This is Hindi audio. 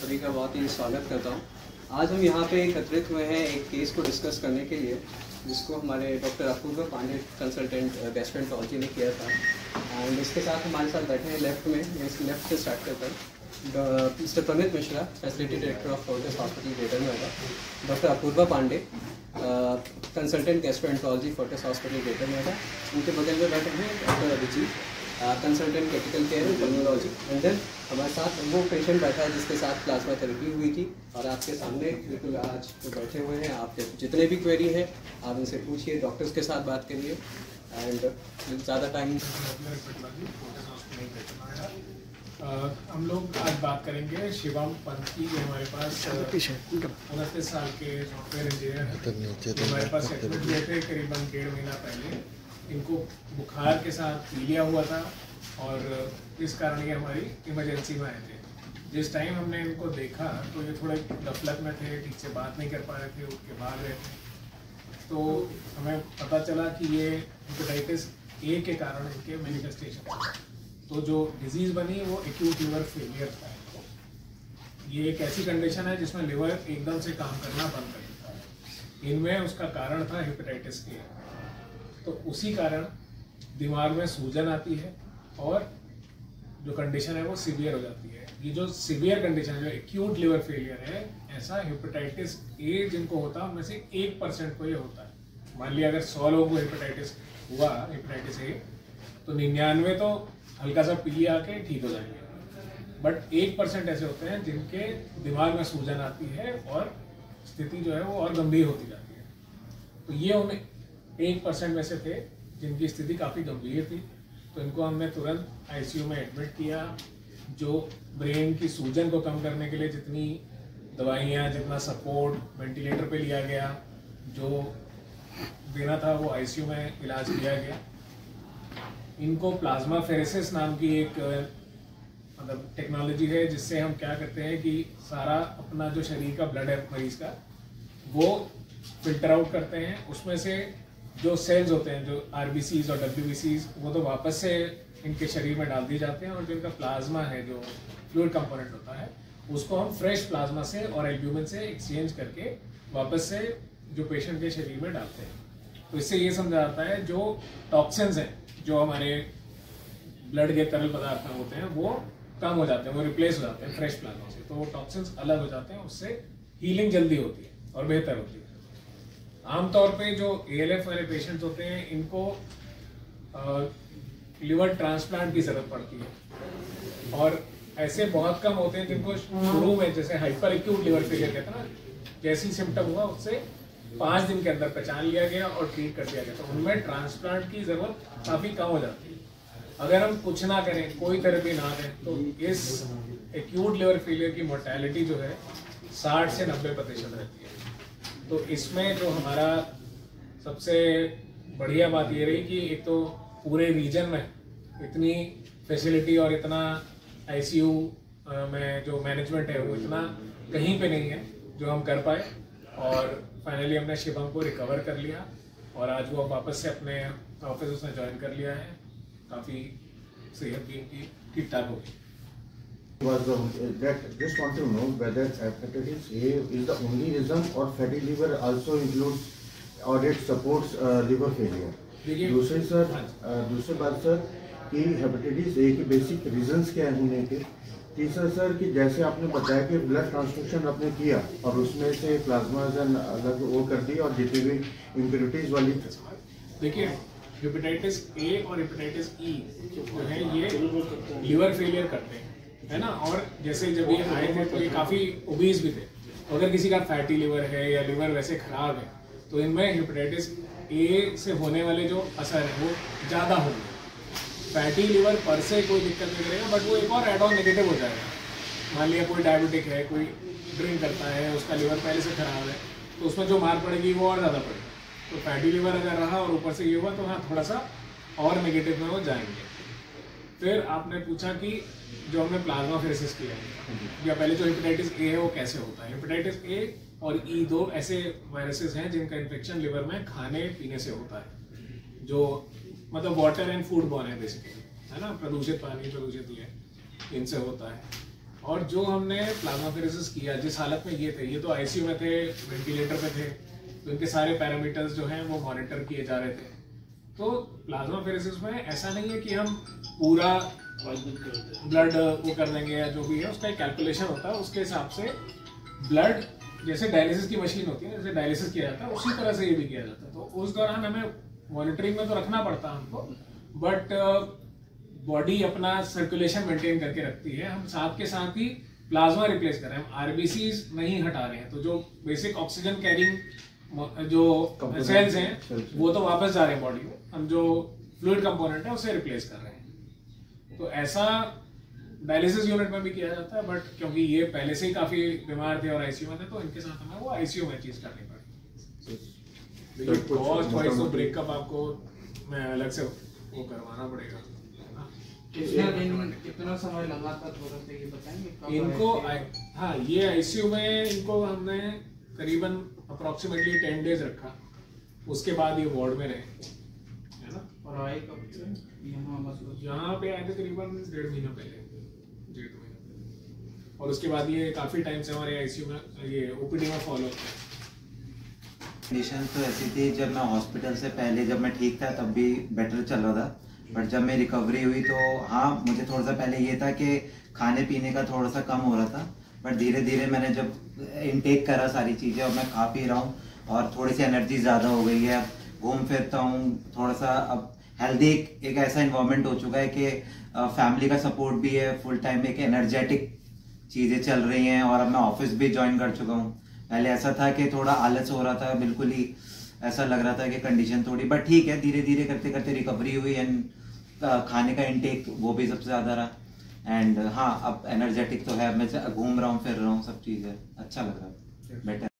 सभी का बहुत ही स्वागत करता हूँ। आज हम यहाँ पे एकत्रित हुए हैं एक केस को डिस्कस करने के लिए, जिसको हमारे doctor Apurva Pande consultant gastroenterology ने किया था। एंड इसके साथ हमारे साथ बैठे हैं लेफ्ट में, लेफ्ट से स्टार्ट करता हूँ, mister Pramit Mishra, facility director of Fortis hospital Greater Noida, doctor Apurva Pande consultant gastroenterology Fortis hospital Greater Noida, उनके बगल में बैठे हैं doctor Abhijeet consultant critical care and pulmonology. And then हमारे साथ वो पेशेंट बैठा है जिसके साथ प्लाज्मा थेरेपी हुई थी, और आपके सामने बिल्कुल आज जो बैठे हुए हैं, आपके जितने भी क्वेरी हैं आप उनसे पूछिए, डॉक्टर्स के साथ बात करिए। एंड ज़्यादा टाइम हम लोग आज बात करेंगे शिवम पंत की, जो हमारे पास 29 साल के सॉफ्टवेयर इंजीनियर हैं। हमारे पास एडमिट हुए थे करीबन 1.5 महीना पहले। इनको बुखार के साथ पीलिया हुआ था और इस कारण ये हमारी इमरजेंसी में आए थे। जिस टाइम हमने इनको देखा तो ये थोड़े गफलत में थे, ठीक से बात नहीं कर पा रहे थे, उठ के भाग रहे थे। तो हमें पता चला कि ये हेपेटाइटिस ए के कारण इनके मैनिफेस्टेशन, तो जो डिजीज़ बनी वो एक्यूट लिवर फेलियर था। ये एक ऐसी कंडीशन है जिसमें लिवर एकदम से काम करना बंद कर देता है। इनमें उसका कारण था हेपेटाइटिस ए। तो उसी कारण दिमाग में सूजन आती है और जो कंडीशन है वो सीवियर हो जाती है। ये जो सीवियर कंडीशन है, जो एक्यूट लिवर फेलियर है, ऐसा हेपेटाइटिस ए जिनको होता है उनमें से 1% को ये होता है। मान लिया अगर 100 लोगों को हेपेटाइटिस हुआ, हेपेटाइटिस ए, तो 99 तो हल्का सा पीली आके ठीक हो जाएंगे, बट 1% ऐसे होते हैं जिनके दिमाग में सूजन आती है और स्थिति जो है वो और गंभीर होती जाती है। तो ये उन्हें 1% में से थे जिनकी स्थिति काफ़ी गंभीर थी। तो इनको हमने तुरंत आईसीयू में एडमिट किया। जो ब्रेन की सूजन को कम करने के लिए जितनी दवाइयाँ, जितना सपोर्ट वेंटिलेटर पे लिया गया, जो देना था वो आईसीयू में इलाज किया गया। इनको प्लाज्मा फेरेसिस नाम की एक मतलब टेक्नोलॉजी है, जिससे हम क्या करते हैं कि सारा अपना जो शरीर का ब्लड है मरीज का, वो फिल्टर आउट करते हैं। उसमें से जो सेल्स होते हैं, जो आरबीसीज और डब्ल्यूबीसीज, वो तो वापस से इनके शरीर में डाल दिए जाते हैं, और जो इनका प्लाज्मा है, जो फ्लूइड कंपोनेंट होता है, उसको हम फ्रेश प्लाज्मा से और एल्ब्यूमिन से एक्सचेंज करके वापस से जो पेशेंट के शरीर में डालते हैं। तो इससे ये समझा जाता है जो टॉक्सिन्स हैं, जो हमारे ब्लड के तरल पदार्थ में होते हैं, वो कम हो जाते हैं, वो रिप्लेस हो जाते हैं फ्रेश प्लाज्मा से। तो वो टॉक्सिन्स अलग हो जाते हैं, उससे हीलिंग जल्दी होती है और बेहतर होती है। आमतौर पे जो एएलएफ वाले पेशेंट्स होते हैं, इनको लिवर ट्रांसप्लांट की जरूरत पड़ती है, और ऐसे बहुत कम होते हैं जिनको शुरू में, जैसे हाइपर एक्यूट लिवर फेलियर कहते हैं ना, जैसी सिम्टम हुआ उससे 5 दिन के अंदर पहचान लिया गया और ट्रीट कर दिया गया। तो उनमें ट्रांसप्लांट की जरूरत काफ़ी कम हो जाती है। अगर हम कुछ ना करें, कोई थेरेपी ना दें, तो इस एक्यूट लिवर फेलियर की मोर्टेलिटी जो है 60 से 90% रहती है। तो इसमें जो हमारा सबसे बढ़िया बात ये रही कि एक तो पूरे रीजन में इतनी फैसिलिटी और इतना आईसीयू में जो मैनेजमेंट है वो इतना कहीं पे नहीं है जो हम कर पाए, और फाइनली हमने शिवम को रिकवर कर लिया, और आज वो वापस से अपने ऑफिस उसने ज्वाइन कर लिया है। काफ़ी सेहत भी इनकी ठीक ठाक हो गई। Just want to know whether hepatitis A is the only reason or fatty liver also includes or it supports liver failure. दूसरी बात सर कि हेपेटाइटिस ए के बेसिक रीजंस क्या है होने के। तीसरा सर कि जैसे आपने बताया कि ब्लड ट्रांसफ्यूजन आपने किया और उसमें से प्लाज्मा अलग वो कर दी और जितनी भी इम्प्योरिटीज वाली। देखिए, हेपेटाइटिस ए और हेपेटाइटिस ई जो है ये लिवर फेलियर करते हैं, है ना। और जैसे जब ये आए थे तो ये काफ़ी ओबीज भी थे। तो अगर किसी का फैटी लिवर है या लिवर वैसे खराब है, तो इनमें हेपेटाइटिस ए से होने वाले जो असर है वो ज़्यादा होंगे। फैटी लिवर पर से कोई दिक्कत नहीं करेगा, बट वो एक और एड ऑन नेगेटिव हो जाएगा। मान लिया कोई डायबिटिक है, कोई ड्रिंक करता है, उसका लिवर पहले से खराब है, तो उसमें जो मार पड़ेगी वो और ज़्यादा पड़ेगी। तो फैटी लिवर अगर रहा और ऊपर से ये हुआ, तो हाँ थोड़ा सा और नेगेटिव में वो जाएंगे। फिर आपने पूछा कि जो हमने प्लाज्मा फेरेसिस किया है, या पहले जो हेपेटाइटिस ए है वो कैसे होता है। हेपेटाइटिस ए और ई 2 ऐसे वायरसेस हैं जिनका इन्फेक्शन लिवर में खाने पीने से होता है, जो मतलब वाटर एंड फूड बॉर्न है बेसिकली, है ना। प्रदूषित पानी, प्रदूषित ये, इनसे होता है। और जो हमने प्लाज्माफेरेसिस किया, जिस हालत में ये थे, ये तो आईसीयू में थे, वेंटिलेटर पे थे, तो इनके सारे पैरामीटर्स जो हैं वो मॉनिटर किए जा रहे थे। तो प्लाज्माफेरेसिस में ऐसा नहीं है कि हम पूरा ब्लड वो कर देंगे या जो भी है, उसका एक कैलकुलेशन होता है, उसके हिसाब से ब्लड, जैसे डायलिसिस की मशीन होती है, जैसे डायलिसिस किया जाता है, उसी तरह से ये भी किया जाता है। तो उस दौरान हमें मॉनिटरिंग में तो रखना पड़ता है हमको, बट बॉडी अपना सर्कुलेशन मेंटेन करके रखती है। हम साथ के साथ ही प्लाज्मा रिप्लेस कर रहे हैं, हम आरबीसीज नहीं हटा रहे हैं। तो जो बेसिक ऑक्सीजन कैरिंग जो सेल्स हैं वो तो वापस जा रहे हैं बॉडी में, हम जो फ्लूइड कंपोनेंट है उसे रिप्लेस कर रहे हैं। तो ऐसा डायलिसिस यूनिट में भी किया जाता है, बट क्योंकि ये पहले से ही काफी बीमार थे और आईसीयू में थे, तो इनके साथ हमें वो आईसीयू में चीज करनी पड़ी। कॉस्ट वाइज तो ब्रेकअप आपको मैं अलग से वो करवाना पड़ेगा। कितना समय लगा था, थोड़ा सा ये बताएंगे इनको? हाँ, ये आईसीयू में इनको हमने करीबन अप्रोक्सीमेटली 10 डेज रखा, उसके बाद ये वार्ड में रहे, है ना। और आए कब से यहाँ? मतलब यहाँ पे आए थे करीबन 1.5 महीना पहले, 1.5 महीना पहले, और उसके बाद ये काफी टाइम से हमारे आईसीयू में, ये ओपीडी में फॉलो होता है। कंडीशन तो ऐसी थी, जब मैं हॉस्पिटल से पहले, जब मैं ठीक था तब भी बेटर चल रहा था, बट जब मेरी रिकवरी हुई तो हाँ, मुझे थोड़ा सा पहले ये था कि खाने पीने का थोड़ा सा कम हो रहा था, बट धीरे धीरे मैंने जब इनटेक करा सारी चीज़ें और मैं खा पी रहा हूँ और थोड़ी सी एनर्जी ज़्यादा हो गई है, अब घूम फिरता हूँ थोड़ा सा, अब हेल्दी एक ऐसा इन्वायरमेंट हो चुका है कि फैमिली का सपोर्ट भी है, फुल टाइम एक एनर्जेटिक चीज़ें चल रही हैं, और अब मैं ऑफिस भी ज्वाइन कर चुका हूँ। पहले ऐसा था कि थोड़ा आलस हो रहा था, बिल्कुल ही ऐसा लग रहा था कि कंडीशन थोड़ी, बट ठीक है, धीरे धीरे करते करते रिकवरी हुई, एंड खाने का इंटेक वो भी सबसे ज़्यादा रहा, एंड हाँ अब एनर्जेटिक तो है, मैं घूम रहा हूँ फिर रहा हूँ, सब चीज़ है, अच्छा लग रहा है, बेटर।